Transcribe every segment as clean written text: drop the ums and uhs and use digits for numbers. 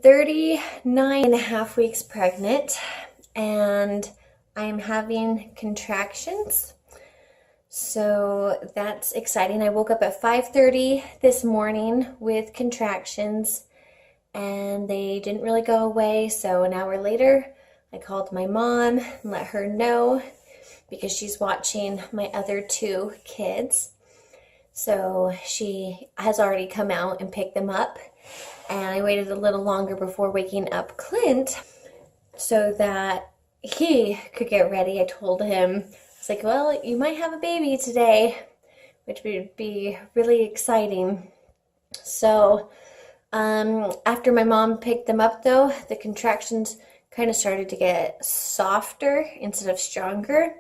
39.5 weeks pregnant and I'm having contractions. So that's exciting. I woke up at 5:30 this morning with contractions and they didn't really go away. So an hour later, I called my mom and let her know because she's watching my other two kids. So she has already come out and picked them up. And I waited a little longer before waking up Clint so that he could get ready. I told him, I was like, well, you might have a baby today, which would be really exciting. So after my mom picked them up though, the contractions kind of started to get softer instead of stronger,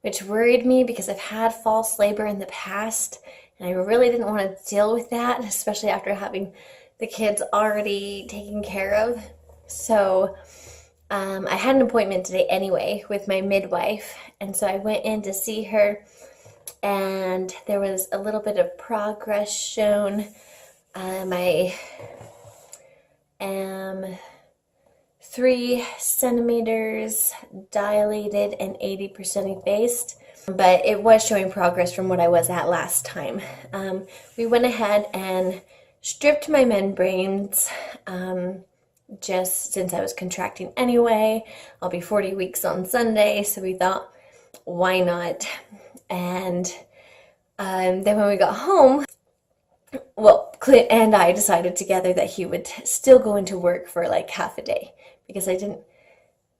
which worried me because I've had false labor in the past and I really didn't want to deal with that, especially after having the kids already taken care of. So I had an appointment today anyway with my midwife, and so I went in to see her, and there was a little bit of progress shown. I am 3 centimeters dilated and 80% effaced, but it was showing progress from what I was at last time. We went ahead and stripped my membranes just since I was contracting anyway. I'll be 40 weeks on Sunday, so we thought, why not? And then when we got home, well, Clint and I decided together that he would still go into work for like half a day because I didn't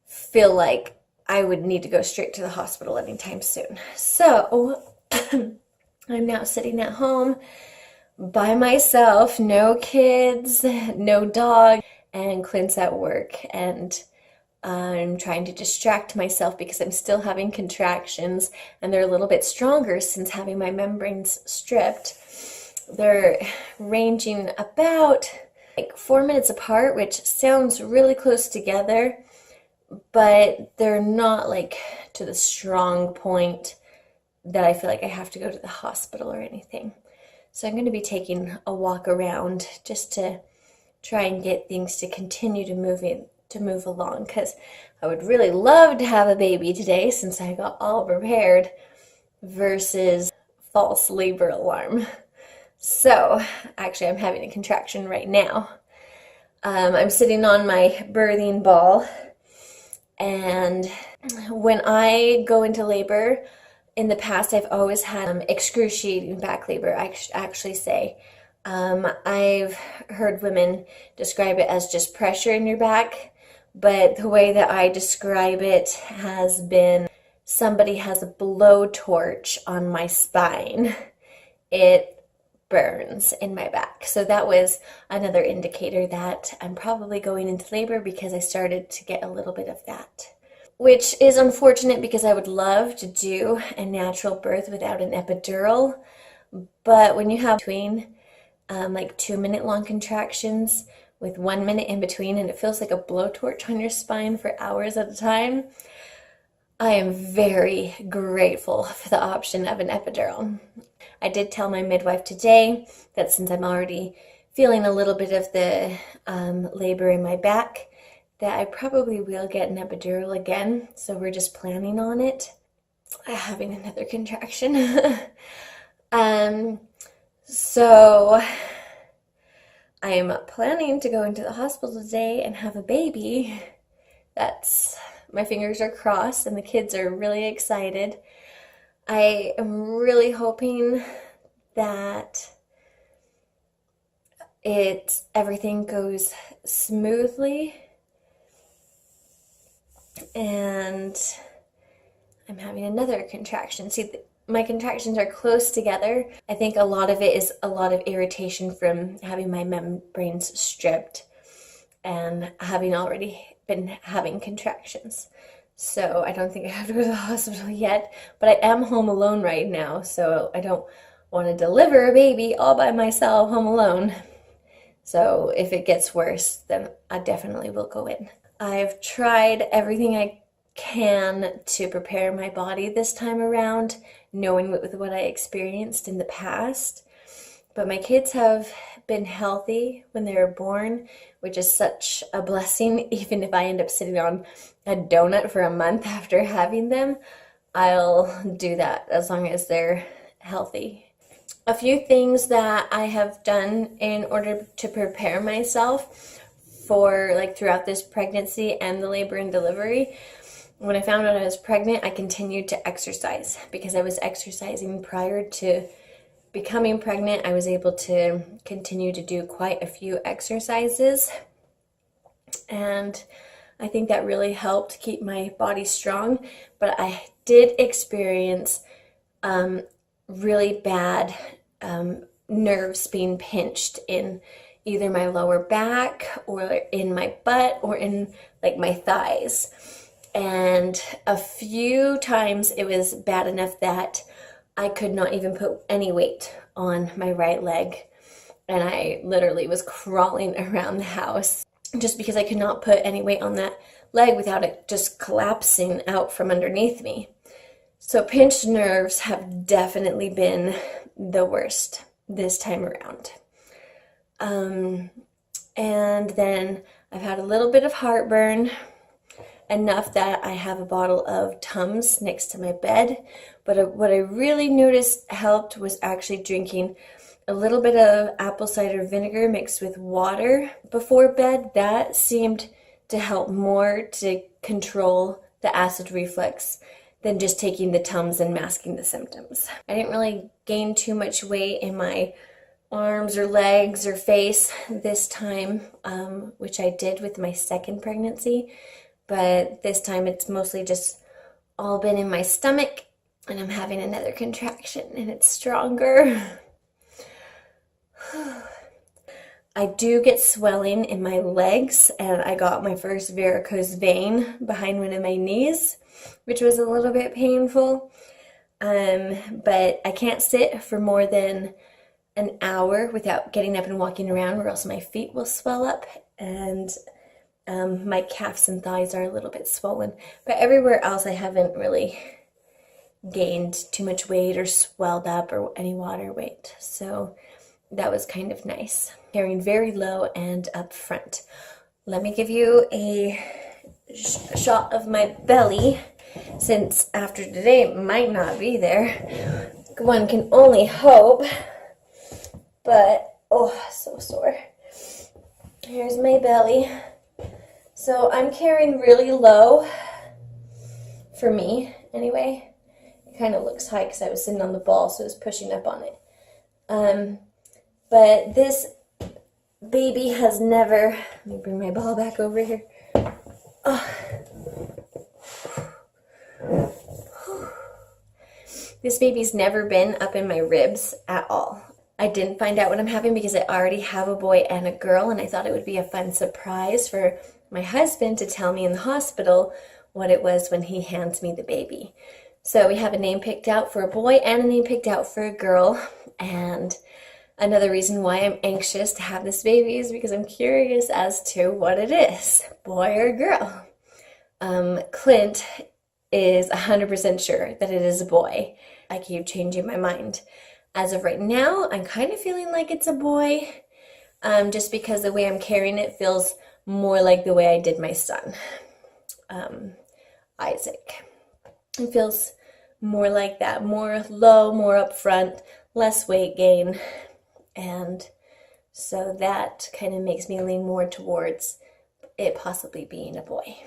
feel like I would need to go straight to the hospital anytime soon. So I'm now sitting at home by myself, no kids, no dog, and Clint's at work, and I'm trying to distract myself because I'm still having contractions and they're a little bit stronger since having my membranes stripped. They're ranging about like 4 minutes apart, which sounds really close together, but they're not like to the strong point that I feel like I have to go to the hospital or anything. So I'm going to be taking a walk around just to try and get things to continue to move along, because I would really love to have a baby today since I got all prepared versus false labor alarm. So actually I'm having a contraction right now. I'm sitting on my birthing ball, and when I go into labor, in the past, I've always had excruciating back labor, I actually say. I've heard women describe it as just pressure in your back, but the way that I describe it has been somebody has a blowtorch on my spine. It burns in my back. So that was another indicator that I'm probably going into labor because I started to get a little bit of that. Which is unfortunate because I would love to do a natural birth without an epidural. But when you have between like 2-minute long contractions with 1 minute in between and it feels like a blowtorch on your spine for hours at a time, I am very grateful for the option of an epidural. I did tell my midwife today that since I'm already feeling a little bit of the labor in my back, that I probably will get an epidural again, so we're just planning on it. Having another contraction. So I am planning to go into the hospital today and have a baby. My fingers are crossed and the kids are really excited. I am really hoping that everything goes smoothly. And I'm having another contraction. See, my contractions are close together. I think a lot of it is a lot of irritation from having my membranes stripped and having already been having contractions. So I don't think I have to go to the hospital yet, but I am home alone right now, so I don't want to deliver a baby all by myself home alone. So if it gets worse, then I definitely will go in. I've tried everything I can to prepare my body this time around, knowing with what I experienced in the past. But my kids have been healthy when they were born, which is such a blessing. Even if I end up sitting on a donut for a month after having them, I'll do that as long as they're healthy. A few things that I have done in order to prepare myself for throughout this pregnancy and the labor and delivery. When I found out I was pregnant, I continued to exercise because I was exercising prior to becoming pregnant. I was able to continue to do quite a few exercises, and I think that really helped keep my body strong. But I did experience really bad nerves being pinched in either my lower back or in my butt or in my thighs. And a few times it was bad enough that I could not even put any weight on my right leg. And I literally was crawling around the house just because I could not put any weight on that leg without it just collapsing out from underneath me. So pinched nerves have definitely been the worst this time around. And then I've had a little bit of heartburn, enough that I have a bottle of Tums next to my bed. But what I really noticed helped was actually drinking a little bit of apple cider vinegar mixed with water before bed. That seemed to help more to control the acid reflux than just taking the Tums and masking the symptoms. I didn't really gain too much weight in my arms or legs or face this time, which I did with my second pregnancy. But this time it's mostly just all been in my stomach, and I'm having another contraction and it's stronger. I do get swelling in my legs, and I got my first varicose vein behind one of my knees, which was a little bit painful. But I can't sit for more than an hour without getting up and walking around, or else my feet will swell up, and my calves and thighs are a little bit swollen. But everywhere else I haven't really gained too much weight or swelled up or any water weight. So that was kind of nice. Carrying very low and up front. Let me give you a shot of my belly, since after today it might not be there. One can only hope. But, oh, so sore. Here's my belly. So I'm carrying really low, for me anyway. It kind of looks high because I was sitting on the ball, so I was pushing up on it. But this baby has never, let me bring my ball back over here. Oh. This baby's never been up in my ribs at all. I didn't find out what I'm having because I already have a boy and a girl, and I thought it would be a fun surprise for my husband to tell me in the hospital what it was when he hands me the baby. So we have a name picked out for a boy and a name picked out for a girl. And another reason why I'm anxious to have this baby is because I'm curious as to what it is, boy or girl. Clint is 100% sure that it is a boy. I keep changing my mind. As of right now, I'm kind of feeling like it's a boy, just because the way I'm carrying it feels more like the way I did my son, Isaac. It feels more like that, more low, more up front, less weight gain. And so that kind of makes me lean more towards it possibly being a boy.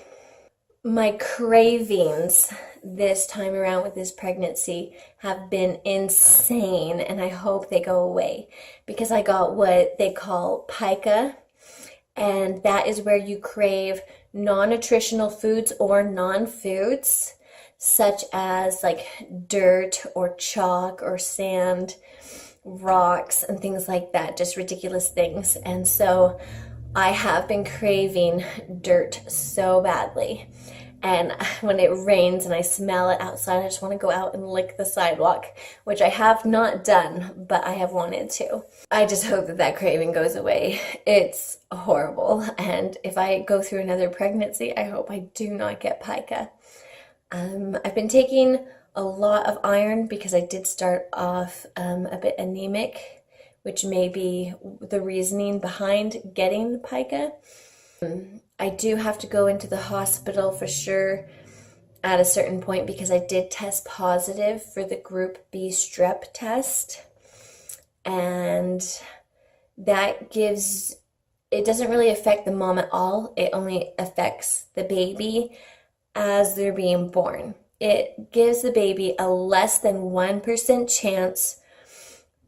My cravings this time around with this pregnancy have been insane, and I hope they go away, because I got what they call pica, and that is where you crave non-nutritional foods or non-foods, such as like dirt or chalk or sand, rocks and things like that, just ridiculous things. And so I have been craving dirt so badly. And when it rains and I smell it outside, I just want to go out and lick the sidewalk, which I have not done, but I have wanted to. I just hope that that craving goes away. It's horrible. And if I go through another pregnancy, I hope I do not get pica. I've been taking a lot of iron because I did start off a bit anemic which may be the reasoning behind getting the pica. I do have to go into the hospital for sure at a certain point because I did test positive for the group B strep test. And that it doesn't really affect the mom at all. It only affects the baby as they're being born. It gives the baby a less than 1% chance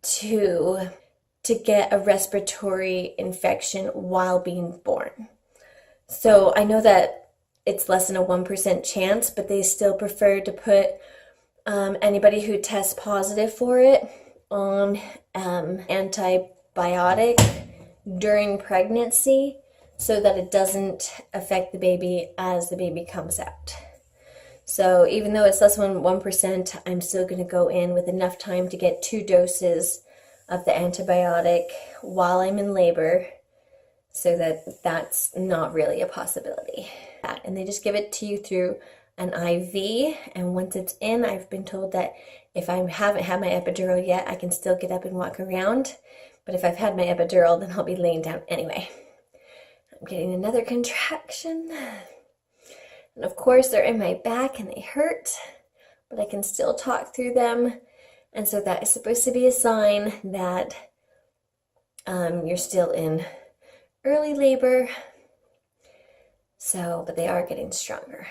to get a respiratory infection while being born. So I know that it's less than a 1% chance, but they still prefer to put anybody who tests positive for it on antibiotic during pregnancy so that it doesn't affect the baby as the baby comes out. So even though it's less than 1%, I'm still going to go in with enough time to get 2 doses of the antibiotic while I'm in labor, so that that's not really a possibility. And they just give it to you through an IV, and once it's in, I've been told that if I haven't had my epidural yet, I can still get up and walk around. But if I've had my epidural, then I'll be laying down anyway. I'm getting another contraction. And of course, they're in my back and they hurt, but I can still talk through them. And so that is supposed to be a sign that you're still in early labor. So, but they are getting stronger.